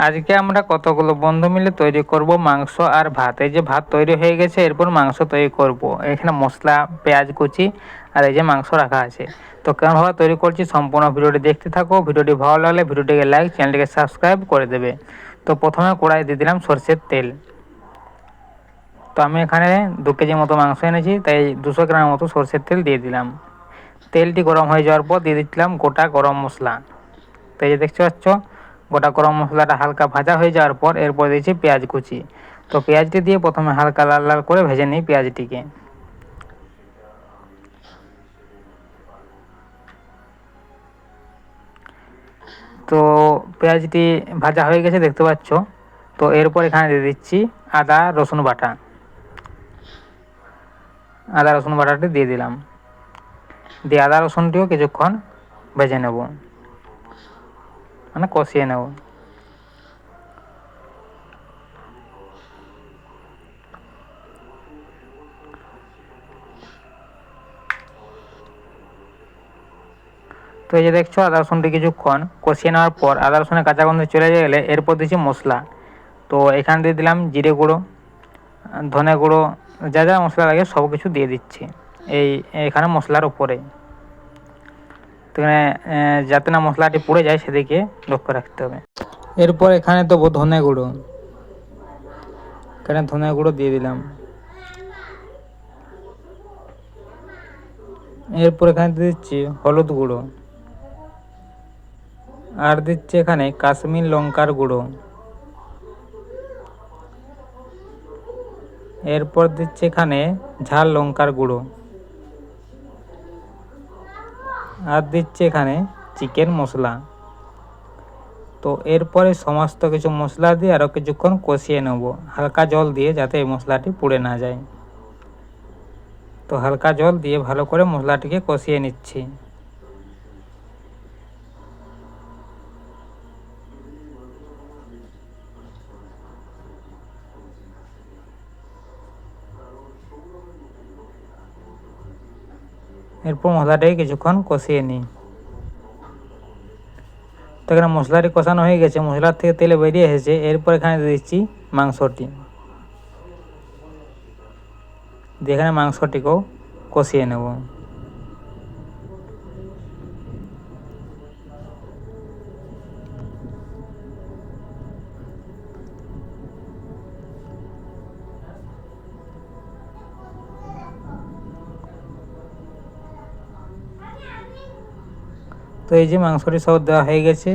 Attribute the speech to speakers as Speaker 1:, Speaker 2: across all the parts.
Speaker 1: আজকে আমরা কতগুলো বন্ধু মিলে তৈরি করব মাংস আর ভাত। এই যে ভাত তৈরি হয়ে গেছে, এরপর মাংস তৈরি করব। এখানে মশলা, পেঁয়াজ কুচি আর এই যে মাংস রাখা আছে। তো কেমনভাবে তৈরি করছি সম্পূর্ণ ভিডিওটি দেখতে থাকো। ভিডিওটি ভালো লাগলে ভিডিওটিকে লাইক, চ্যানেলটিকে সাবস্ক্রাইব করে দেবে। তো প্রথমে কড়াই দিয়ে দিলাম সরষের তেল। তো আমি এখানে 2 কেজি মতো মাংস এনেছি, তাই 200 গ্রাম মতো সরষের তেল দিয়ে দিলাম। তেলটি গরম হয়ে যাওয়ার পর দিয়ে দিচ্ছিলাম গোটা গরম মশলা। তো এই যে দেখতে পাচ্ছ, গোটা গরম মশলাটা হালকা ভাজা হয়ে যাওয়ার পর এরপর দিয়েছি পেঁয়াজ কুচি। তো পেঁয়াজটি দিয়ে প্রথমে হালকা লাল লাল করে ভেজে নিই পেঁয়াজটিকে। তো পেঁয়াজটি ভাজা হয়ে গেছে দেখতে পাচ্ছ। তো এরপর এখানে দিয়ে দিচ্ছি আদা রসুন বাটা। আদা রসুন বাটাটি দিয়ে দিলাম, দিয়ে আদা রসুনটিও কিছুক্ষণ ভেজে নেব, মানে কষিয়ে নেব। তো এই যে দেখছো আদা রসুনটি কিছুক্ষণ কষিয়ে নেওয়ার পর আদা রসুনের কাঁচা গন্ধ চলে গেলে এরপর দিচ্ছি মশলা। তো এখানে দিয়ে দিলাম জিরে গুঁড়ো, ধনে গুঁড়ো, যা যা মশলা লাগে সব কিছু দিয়ে দিচ্ছি এখানে মশলার উপরে। তো এখানে যাতে না মশলাটি পুড়ে যায় সেদিকে লক্ষ্য রাখতে হবে। এরপর এখানে দেবো ধনে গুঁড়ো। এখানে ধনে গুঁড়ো দিয়ে দিলাম। এরপর এখানে দিয়ে দিচ্ছি হলুদ গুঁড়ো, আর দিচ্ছি এখানে কাশ্মীর লঙ্কার গুঁড়ো। এরপর দিচ্ছি এখানে ঝাল লঙ্কার গুঁড়ো, আর দিচ্ছি এখানে চিকেন মশলা। তো এরপরে সমস্ত কিছু মশলা দিয়ে আরও কিছুক্ষণ কষিয়ে নেব, হালকা জল দিয়ে, যাতে এই মশলাটি পুড়ে না যায়। তো হালকা জল দিয়ে ভালো করে মশলাটিকে কষিয়ে নিচ্ছি। এরপর মশলাটাকে কিছুক্ষণ কষিয়ে নিই। তো এখানে মশলাটি কষানো হয়ে গেছে, মশলার থেকে তেলে বেরিয়ে এসেছে। এরপর এখানে দিয়ে দিচ্ছি মাংসটি, দিয়ে এখানে মাংসটিকেও কষিয়ে নেব। তো এই যে মাংসটি সব দেওয়া হয়ে গেছে।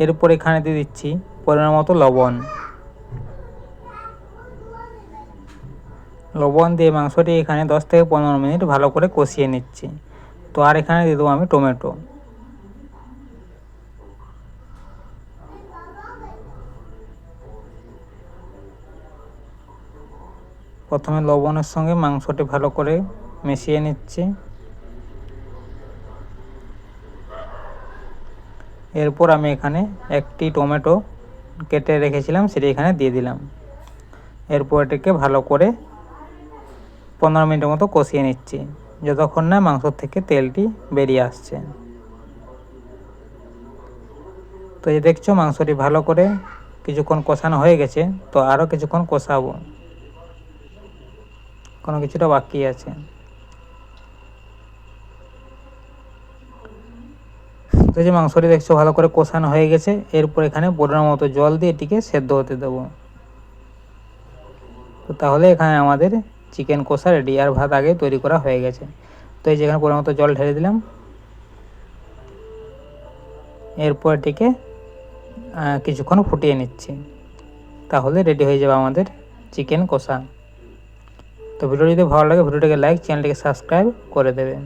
Speaker 1: এরপর এখানে দিয়ে দিচ্ছি পরিমাণ মতো লবণ। লবণ দিয়ে মাংসটি এখানে 10 থেকে 15 মিনিট ভালো করে কষিয়ে নিচ্ছি। তো আর এখানে দিয়ে দেবো আমি টমেটো। প্রথমে লবণের সঙ্গে মাংসটি ভালো করে মিশিয়ে নিচ্ছি। এরপর আমি এখানে একটি টমেটো কেটে রেখেছিলাম, সেটি এখানে দিয়ে দিলাম। এরপর এটাকে ভালো করে 15 মিনিটের মতো কষিয়ে নিচ্ছি, যতক্ষণ না মাংস থেকে তেলটি বেরিয়ে আসছে। তো এই দেখছো মাংসটি ভালো করে কিছুক্ষণ কষানো হয়ে গেছে। তো আরও কিছুক্ষণ কষাবো, কোনো কিছুটা বাকি আছে। তো যে মাংসটি দেখছো ভালো করে কষানো হয়ে গেছে। এরপর এখানে পরিমাণ মতো জল দিয়ে এটিকে সেদ্ধ হতে দেবো। তো তাহলে এখানে আমাদের চিকেন কষা রেডি, আর ভাত আগে তৈরি করা হয়ে গেছে। তো এই যেখানে পরিমাণ মতো জল ঢেলে দিলাম। এরপর এটিকে কিছুক্ষণ ফুটিয়ে নিচ্ছি, তাহলে রেডি হয়ে যাবে আমাদের চিকেন কষা। তো ভিডিও যদি ভালো লাগে ভিডিওটিকে লাইক, চ্যানেলটিকে সাবস্ক্রাইব করে দেবেন।